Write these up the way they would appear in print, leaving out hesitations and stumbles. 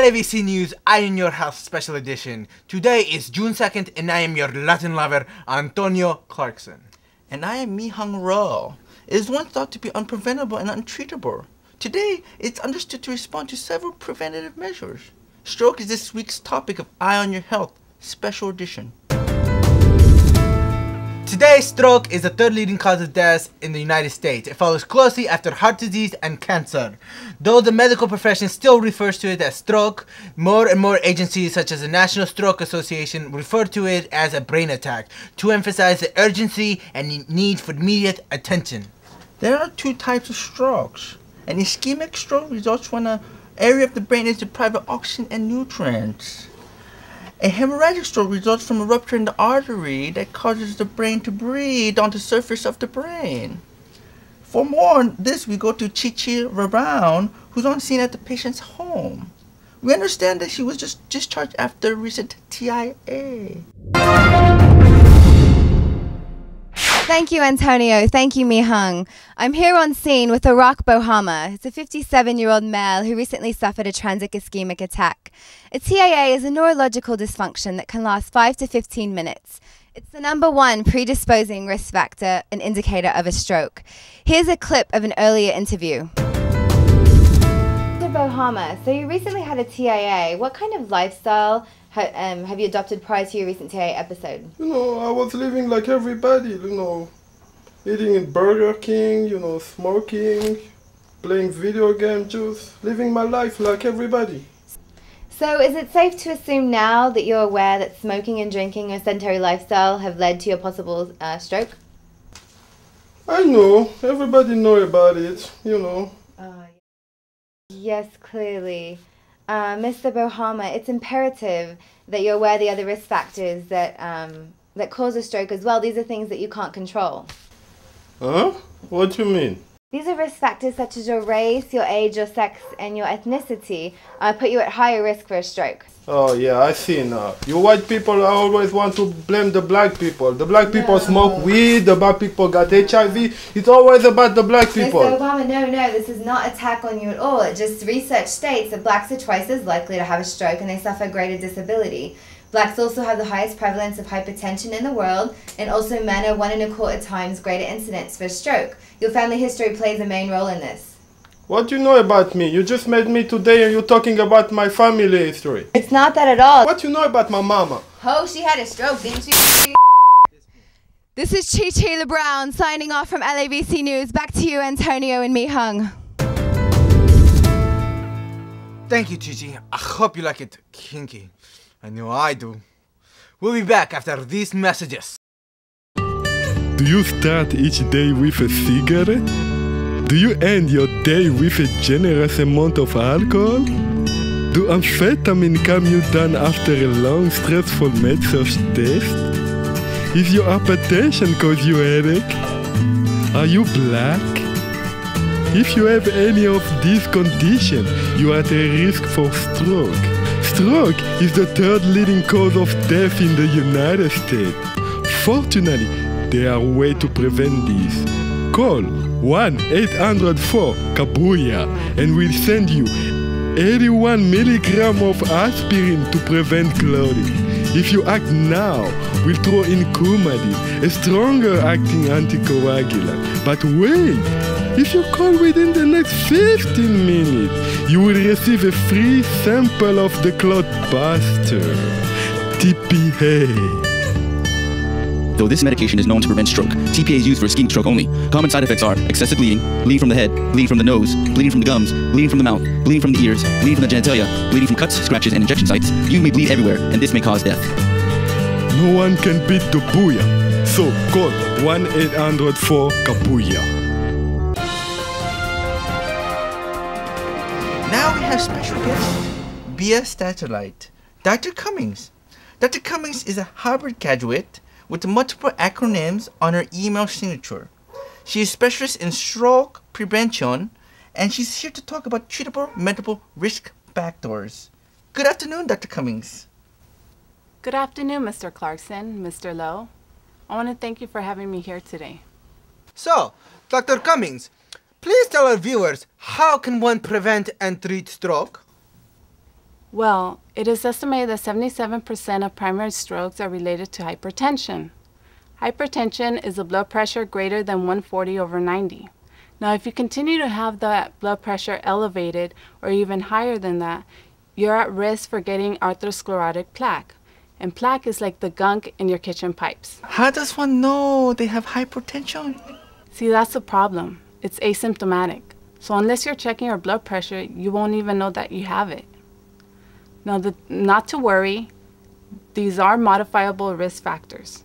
LAVC News, I Am Your Health Special Edition. Today is June 2nd and I am your Latin lover, Antonio Clarkson. And I am Mi-Hung Ro. It is once thought to be unpreventable and untreatable. Today, it's understood to respond to several preventative measures. Stroke is this week's topic of Eye on Your Health Special Edition. Today, stroke is the third leading cause of death in the United States. It follows closely after heart disease and cancer. Though the medical profession still refers to it as stroke, more and more agencies such as the National Stroke Association refer to it as a brain attack to emphasize the urgency and need for immediate attention. There are two types of strokes. An ischemic stroke results when an area of the brain is deprived of oxygen and nutrients. A hemorrhagic stroke results from a rupture in the artery that causes the brain to bleed on the surface of the brain. For more on this, we go to Chichi Brown, who's on scene at the patient's home. We understand that she was just discharged after a recent TIA. Thank you, Antonio. Thank you, Mi-Hung. I'm here on scene with Barack Bohama. He's a 57-year-old male who recently suffered a transient ischemic attack. A TIA is a neurological dysfunction that can last 5 to 15 minutes. It's the #1 predisposing risk factor and indicator of a stroke. Here's a clip of an earlier interview. Mr. Bohama, so you recently had a TIA. What kind of lifestyle have you adopted prior to your recent TIA episode? I was living like everybody, eating in Burger King, smoking, playing video games, just living my life like everybody. So is it safe to assume now that you're aware that smoking and drinking or sedentary lifestyle have led to your possible stroke? I know, everybody know about it, Yes, clearly. Mr. Bohama, it's imperative that you're aware of the other risk factors that cause a stroke as well. These are things that you can't control. Huh? What do you mean? These are risk factors such as your race, your age, your sex, and your ethnicity put you at higher risk for a stroke. Oh yeah, I see now. You white people always want to blame the black people. The black people smoke weed, the black people got HIV. It's always about the black people. Mr. Obama, no, this is not an attack on you at all. It just research states that blacks are twice as likely to have a stroke and they suffer greater disability. Blacks also have the highest prevalence of hypertension in the world, and also men are 1.25 times greater incidence for stroke. Your family history plays a main role in this. What do you know about me? You just met me today and you're talking about my family history. It's not that at all. What you know about my mama? Oh, she had a stroke, didn't she? This is Chichi LeBrown signing off from LAVC News. Back to you, Antonio and Mi-Hung. Thank you, Chichi. I hope you like it kinky. I know I do. We'll be back after these messages. Do you start each day with a cigarette? Do you end your day with a generous amount of alcohol? Do amphetamine calm you down after a long, stressful med-surg test? Is your hypertension cause you headache? Are you black? If you have any of these conditions, you are at a risk for stroke. Stroke is the third leading cause of death in the United States. Fortunately, there are ways to prevent this. Call 1-800-4-KABUYA and we'll send you 81 milligrams of aspirin to prevent clotting. If you act now, we'll throw in Coumadin, a stronger acting anticoagulant. But wait, if you call within the next 15 minutes, you will receive a free sample of the clot buster, TPA. Though this medication is known to prevent stroke, TPA is used for ischemic stroke only. Common side effects are excessive bleeding, bleeding from the head, bleeding from the nose, bleeding from the gums, bleeding from the mouth, bleeding from the ears, bleeding from the genitalia, bleeding from cuts, scratches, and injection sites. You may bleed everywhere, and this may cause death. No one can beat the booyah, so call 1-800-4-KABUYA. Now we have special guest, Bia Statulite, Dr. Cummings. Dr. Cummings is a Harvard graduate with multiple acronyms on her email signature. She is specialist in stroke prevention, and she's here to talk about treatable medical risk factors. Good afternoon, Dr. Cummings. Good afternoon, Mr. Clarkson, Mr. Lowe. I want to thank you for having me here today. So, Dr. Cummings, please tell our viewers, how can one prevent and treat stroke? Well, it is estimated that 77% of primary strokes are related to hypertension. Hypertension is a blood pressure greater than 140/90. Now, if you continue to have that blood pressure elevated or even higher than that, you're at risk for getting atherosclerotic plaque. And plaque is like the gunk in your kitchen pipes. How does one know they have hypertension? See, that's the problem. It's asymptomatic. So unless you're checking your blood pressure, you won't even know that you have it. Now, not to worry, these are modifiable risk factors.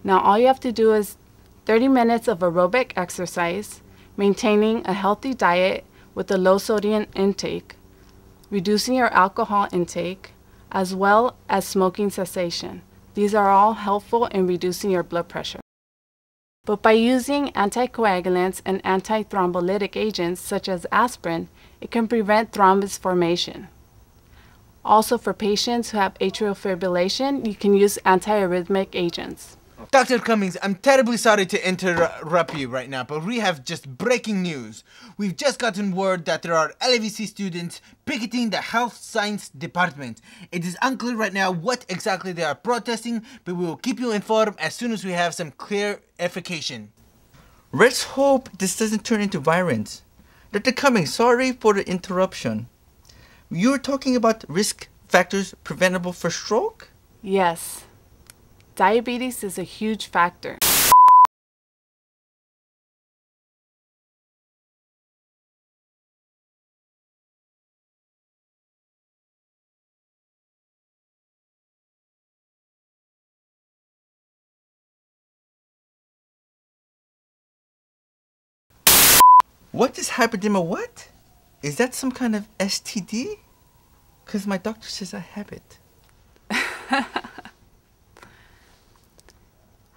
Now, all you have to do is 30 minutes of aerobic exercise, maintaining a healthy diet with a low sodium intake, reducing your alcohol intake, as well as smoking cessation. These are all helpful in reducing your blood pressure. But by using anticoagulants and antithrombolytic agents such as aspirin, it can prevent thrombus formation. Also, for patients who have atrial fibrillation, you can use antiarrhythmic agents. Dr. Cummings, I'm terribly sorry to interrupt you right now, but we have just breaking news. We've just gotten word that there are LAVC students picketing the health science department. It is unclear right now what exactly they are protesting, but we will keep you informed as soon as we have some clarification. Let's hope this doesn't turn into violence. Dr. Cummings, sorry for the interruption. You were talking about risk factors preventable for stroke? Yes. Diabetes is a huge factor. What is hyperdema what? Is that some kind of STD? Because my doctor says I have it.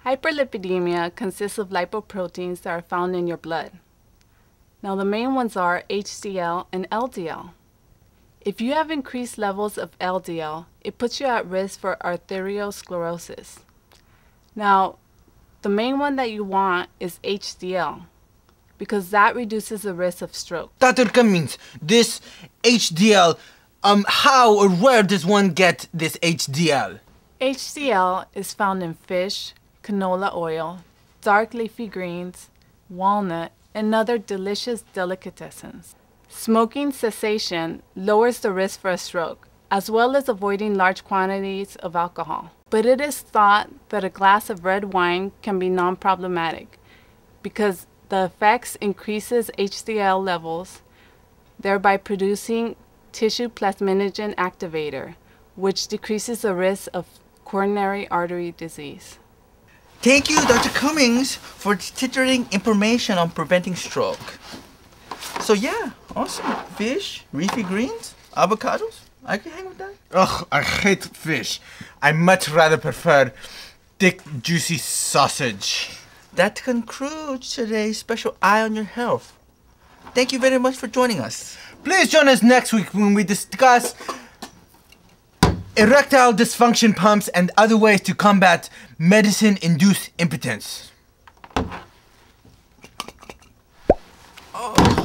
Hyperlipidemia consists of lipoproteins that are found in your blood. Now, the main ones are HDL and LDL. If you have increased levels of LDL, it puts you at risk for arteriosclerosis. Now, the main one that you want is HDL, because that reduces the risk of stroke. Dr. Cummings, this HDL, how or where does one get this HDL? HDL is found in fish, canola oil, dark leafy greens, walnut, and other delicious delicatessens. Smoking cessation lowers the risk for a stroke, as well as avoiding large quantities of alcohol. But it is thought that a glass of red wine can be non-problematic because the effects increases HDL levels, thereby producing tissue plasminogen activator, which decreases the risk of coronary artery disease. Thank you, Dr. Cummings, for titillating information on preventing stroke. So yeah, awesome. Fish, leafy greens, avocados. I can hang with that. Ugh, I hate fish. I much rather prefer thick, juicy sausage. That concludes today's special Eye on Your Health. Thank you very much for joining us. Please join us next week when we discuss erectile dysfunction pumps and other ways to combat medicine-induced impotence. Oh.